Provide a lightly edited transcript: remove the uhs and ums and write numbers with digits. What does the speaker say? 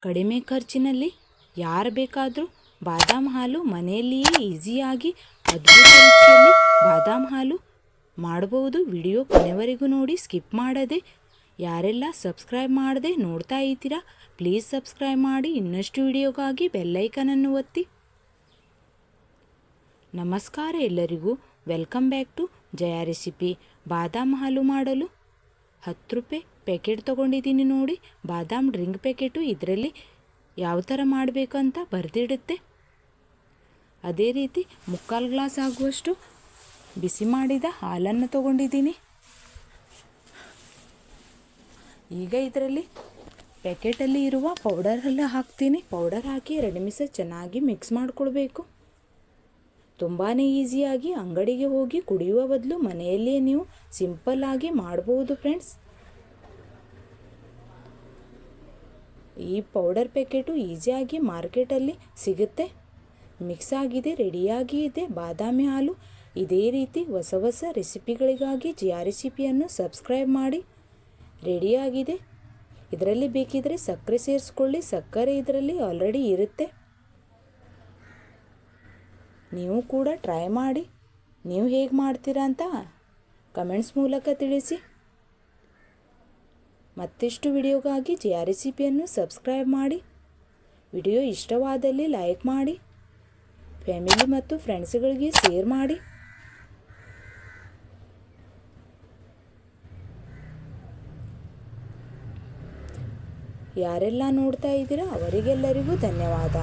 ಕಡಿಮೆ ಖರ್ಚಿನಲ್ಲಿ ಯಾರು ಬೇಕಾದರೂ ಬಾದಾಮ್ ಹಾಲು ಮನೆಯಲ್ಲಿಯೇ ಈಸಿಯಾಗಿ ಅದ್ಭುತ ರುಚಿಯಲ್ಲಿ ಬಾದಾಮ್ ಹಾಲು ಮಾಡಬಹುದು. ವಿಡಿಯೋ ಕೊನೆವರೆಗೂ ನೋಡಿ, ಸ್ಕಿಪ್ ಮಾಡದೆ. ಯಾರೆಲ್ಲ ಸಬ್ಸ್ಕ್ರೈಬ್ ಮಾಡದೆ ನೋಡ್ತಾ ಇದ್ದೀರಾ ಪ್ಲೀಸ್ ಸಬ್ಸ್ಕ್ರೈಬ್ ಮಾಡಿ. ಇನ್ನಷ್ಟು ವಿಡಿಯೋಗಾಗಿ ಬೆಲ್ಲೈಕನನ್ನು ಒತ್ತಿ. ನಮಸ್ಕಾರ ಎಲ್ಲರಿಗೂ, welcome back to Jaya recipe. ಬಾದಾಮ್ ಹಾಲು ಮಾಡಲು 10 ರೂಪಾಯಿ ಪ್ಯಾಕೆಟ್ ತೊಗೊಂಡಿದ್ದೀನಿ ನೋಡಿ. ಬಾದಾಮ್ ಡ್ರಿಂಕ್ ಪ್ಯಾಕೆಟು ಇದರಲ್ಲಿ ಯಾವ ಥರ ಮಾಡಬೇಕು ಅಂತ ಬರೆದಿಡುತ್ತೆ. ಅದೇ ರೀತಿ 3/4 ಗ್ಲಾಸ್ ಆಗುವಷ್ಟು ಬಿಸಿ ಮಾಡಿದ ಹಾಲನ್ನು ತೊಗೊಂಡಿದ್ದೀನಿ. ಈಗ ಇದರಲ್ಲಿ ಪ್ಯಾಕೆಟಲ್ಲಿ ಇರುವ ಪೌಡರೆಲ್ಲ ಹಾಕ್ತೀನಿ. ಪೌಡರ್ ಹಾಕಿ 2 ನಿಮಿಷ ಚೆನ್ನಾಗಿ ಮಿಕ್ಸ್ ಮಾಡಿಕೊಳ್ಬೇಕು. ತುಂಬಾ ಈಸಿಯಾಗಿ ಅಂಗಡಿಗೆ ಹೋಗಿ ಕುಡಿಯುವ ಬದಲು ಮನೆಯಲ್ಲಿಯೇ ನೀವು ಸಿಂಪಲ್ಲಾಗಿ ಮಾಡ್ಬೋದು ಫ್ರೆಂಡ್ಸ್. ಈ ಪೌಡರ್ ಪ್ಯಾಕೆಟು ಈಸಿಯಾಗಿ ಮಾರ್ಕೆಟಲ್ಲಿ ಸಿಗುತ್ತೆ. ಮಿಕ್ಸ್ ಆಗಿದೆ, ರೆಡಿಯಾಗಿ ಇದೆ ಬಾದಾಮಿ ಹಾಲು. ಇದೇ ರೀತಿ ಹೊಸ ಹೊಸ ರೆಸಿಪಿಗಳಿಗಾಗಿ ಜಿಯಾ ರೆಸಿಪಿಯನ್ನು ಸಬ್ಸ್ಕ್ರೈಬ್ ಮಾಡಿ. ರೆಡಿಯಾಗಿದೆ. ಇದರಲ್ಲಿ ಬೇಕಿದ್ರೆ ಸಕ್ಕರೆ ಸೇರಿಸ್ಕೊಳ್ಳಿ. ಸಕ್ಕರೆ ಇದರಲ್ಲಿ ಆಲ್ರೆಡಿ ಇರುತ್ತೆ. ನೀವು ಕೂಡ ಟ್ರೈ ಮಾಡಿ. ನೀವು ಹೇಗೆ ಮಾಡ್ತೀರಾ ಅಂತ ಕಮೆಂಟ್ಸ್ ಮೂಲಕ ತಿಳಿಸಿ. ಮತ್ತಿಷ್ಟು ವಿಡಿಯೋಗಾಗಿ ಜಿಯಾ ರೆಸಿಪಿಯನ್ನು ಸಬ್ಸ್ಕ್ರೈಬ್ ಮಾಡಿ. ವಿಡಿಯೋ ಇಷ್ಟವಾದಲ್ಲಿ ಲೈಕ್ ಮಾಡಿ, ಫ್ಯಾಮಿಲಿ ಮತ್ತು ಫ್ರೆಂಡ್ಸ್ಗಳಿಗೆ ಶೇರ್ ಮಾಡಿ. ಯಾರೆಲ್ಲ ನೋಡ್ತಾ ಇದ್ದೀರಾ ಅವರಿಗೆಲ್ಲರಿಗೂ ಧನ್ಯವಾದ.